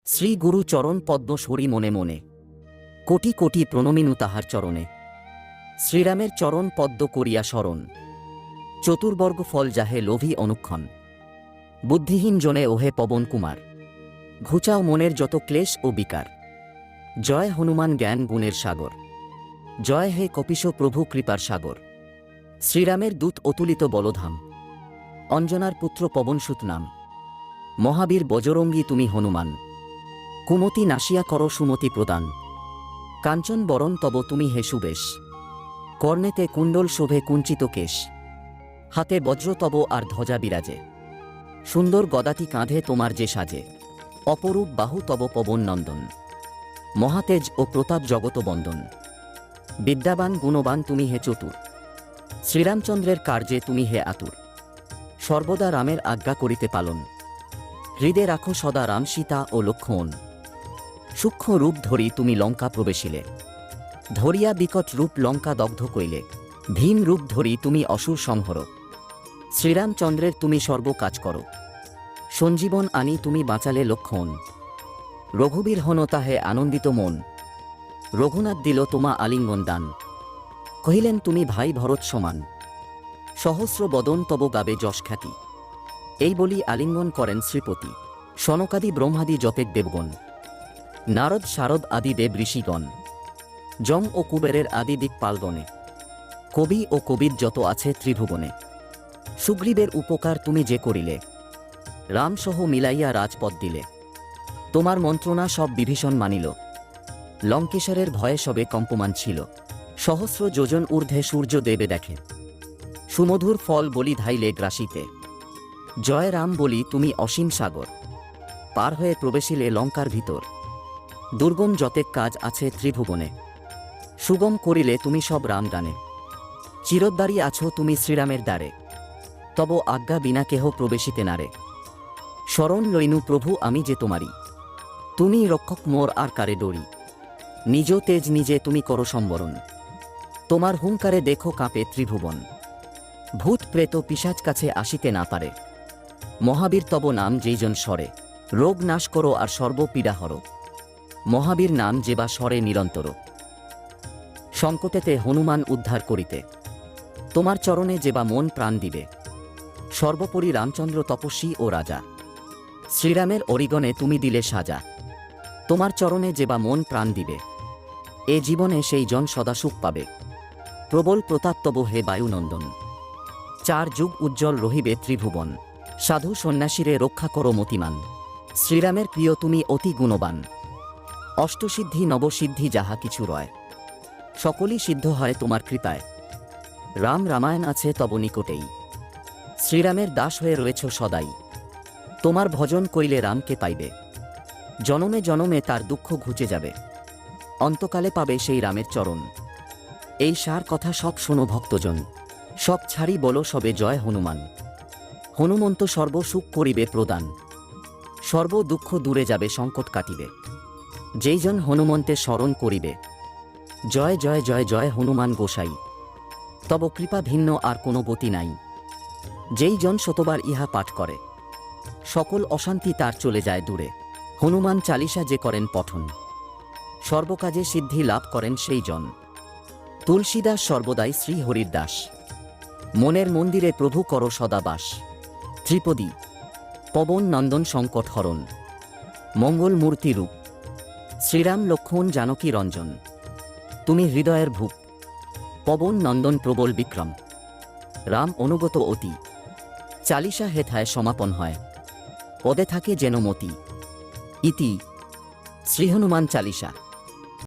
শ্রী গুরু চরণ পদ্ম সরি মনে মনে, কোটি কোটি প্রণমিনু তাহার চরণে। শ্রীরামের চরণ পদ্ম করিয়া স্মরণ, চতুর্বর্গ ফল যাহে লোভী অনুক্ষণ। বুদ্ধিহীন জনে ওহে পবন কুমার, ঘুচাও মনের যত ক্লেশ ও বিকার। জয় হনুমান জ্ঞান গুণের সাগর, জয় হে কপিশ প্রভু কৃপার সাগর। শ্রীরামের দূত অতুলিত বলধাম, অঞ্জনার পুত্র পবনসুত নাম। মহাবীর বজরঙ্গী তুমি হনুমান, কুমতি নাশিয়া কর সুমতি প্রদান। কাঞ্চন বরণ তব তুমি হে সুবেশ, কর্ণেতে কুণ্ডল শোভে কুঞ্চিত কেশ। হাতে বজ্র তব আর ধ্বজা বিরাজে, সুন্দর গদাটি কাঁধে তোমার যে সাজে। অপরূপ বাহু তব পবন নন্দন, মহাতেজ ও প্রতাপ জগত বন্দন। বিদ্যাবান গুণবান তুমি হে চতুর, শ্রীরামচন্দ্রের কার্যে তুমি হে আতুর। সর্বদা রামের আজ্ঞা করিতে পালন, হৃদে রাখো সদা রাম সীতা ও লক্ষ্মণ। সূক্ষ্ম রূপ ধরি তুমি লঙ্কা প্রবেশিলে, ধরিয়া বিকট রূপ লঙ্কা দগ্ধ কইলে। ভীম রূপ ধরি তুমি অসুর সংহর, শ্রীরামচন্দ্রের তুমি সর্ব কাজ করো। সঞ্জীবন আনি তুমি বাঁচালে লক্ষ্মণ, রঘুবীর হন তাহে আনন্দিত মন। রঘুনাথ দিল তোমা আলিঙ্গন দান, কহিলেন তুমি ভাই ভরত সমান। সহস্র বদন তব গাবে যশ খ্যাতি, এই বলি আলিঙ্গন করেন শ্রীপতি। সনকাদি ব্রহ্মাদি যতেক দেবগণ, নারদ শারদ আদি দেব ঋষিগণ। যম ও কুবেরের আদি দিকপালগণে, কবি ও কবির যত আছে ত্রিভুবনে। সুগ্রীবের উপকার তুমি যে করিলে, রামসহ মিলাইয়া রাজপদ দিলে। তোমার মন্ত্রণা সব বিভীষণ মানিল, লঙ্কেশ্বরের ভয়ে সবে কম্পমান ছিল। সহস্র যোজন ঊর্ধ্বে সূর্য দেবে দেখে, সুমধুর ফল বলি ধাইলে গ্রাসিতে। জয় রাম বলি তুমি অসীম সাগর, পার হয়ে প্রবেশিলে লঙ্কার ভিতর। দুর্গম যতেক কাজ আছে ত্রিভুবনে, সুগম করিলে তুমি সব রাম গানে। চিরদ্বারী আছো তুমি শ্রীরামের দ্বারে, তব আজ্ঞা বিনা কেহ প্রবেশিতে নারে। শরণ লইনু প্রভু আমি যে তোমারি, তুমি রক্ষক মোর আর কারে ডরি। নিজ তেজ নিজে তুমি করো সম্বরণ, তোমার হুঙ্কারে দেখো কাঁপে ত্রিভুবন। ভূত প্রেত পিশাচ কাছে আসিতে না পারে, মহাবীর তব নাম যেইজন স্বরে। রোগ নাশ করো আর সর্বপীড়া হর, মহাবীর নাম যেবা স্বরে নিরন্তর। সংকটেতে হনুমান উদ্ধার করিতে, তোমার চরণে যেবা মন প্রাণ দিবে। সর্বোপরি রামচন্দ্র তপস্বী ও রাজা, শ্রীরামের অরিগণে তুমি দিলে সাজা। তোমার চরণে যেবা মন প্রাণ দিবে, এ জীবনে সেই জন সদা সুখ পাবে। প্রবল প্রতাপ তব হে বায়ুনন্দন, 4 যুগ উজ্জ্বল রহিবে ত্রিভুবন। সাধু সন্ন্যাসীরে রক্ষা করো মতিমান, শ্রীরামের প্রিয় তুমি অতি গুণবান। অষ্টসিদ্ধি নবসিদ্ধি যাহা কিছু রয়, সকলই সিদ্ধ হয় তোমার কৃপায়। রাম রামায়ণ আছে তব নিকটেই, শ্রীরামের দাস হয়ে রয়েছ সদাই। তোমার ভজন কইলে রামকে পাইবে, জনমে জনমে তার দুঃখ ঘুচে যাবে। অন্তকালে পাবে সেই রামের চরণ, এই সার কথা সব শোনো ভক্তজন। সব ছাড়ি বলো সবে জয় হনুমান, হনুমন্ত সর্ব সুখ করিবে প্রদান। সর্ব দুঃখ দূরে যাবে সংকট কাটিবে, যেইজন হনুমন্তে স্মরণ করিবে। জয় জয় জয় জয় হনুমান গোসাই, তব কৃপা ভিন্ন আর কোনো গতি নাই। যেই জন শতবার ইহা পাঠ করে, সকল অশান্তি তার চলে যায় দূরে। হনুমান চালিসা যে করেন পঠন, সর্বকাজে সিদ্ধি লাভ করেন সেই জন। তুলসীদাস সর্বদাই শ্রী হরির দাস, মনের মন্দিরে প্রভু করো সদাবাস। ত্রিপদী পবন নন্দন সংকট হরণ, মঙ্গল মূর্তি রূপ। শ্রীরাম লক্ষ্মণ জানকী রঞ্জন, তুমি হৃদয়ের ভূপ। পবন নন্দন প্রবল বিক্রম, রাম অনুগত অতি। চালিসা হেথায় সমাপন হয়, পদে থাকে যেন মতি। ইতি শ্রী হনুমান চালিসা।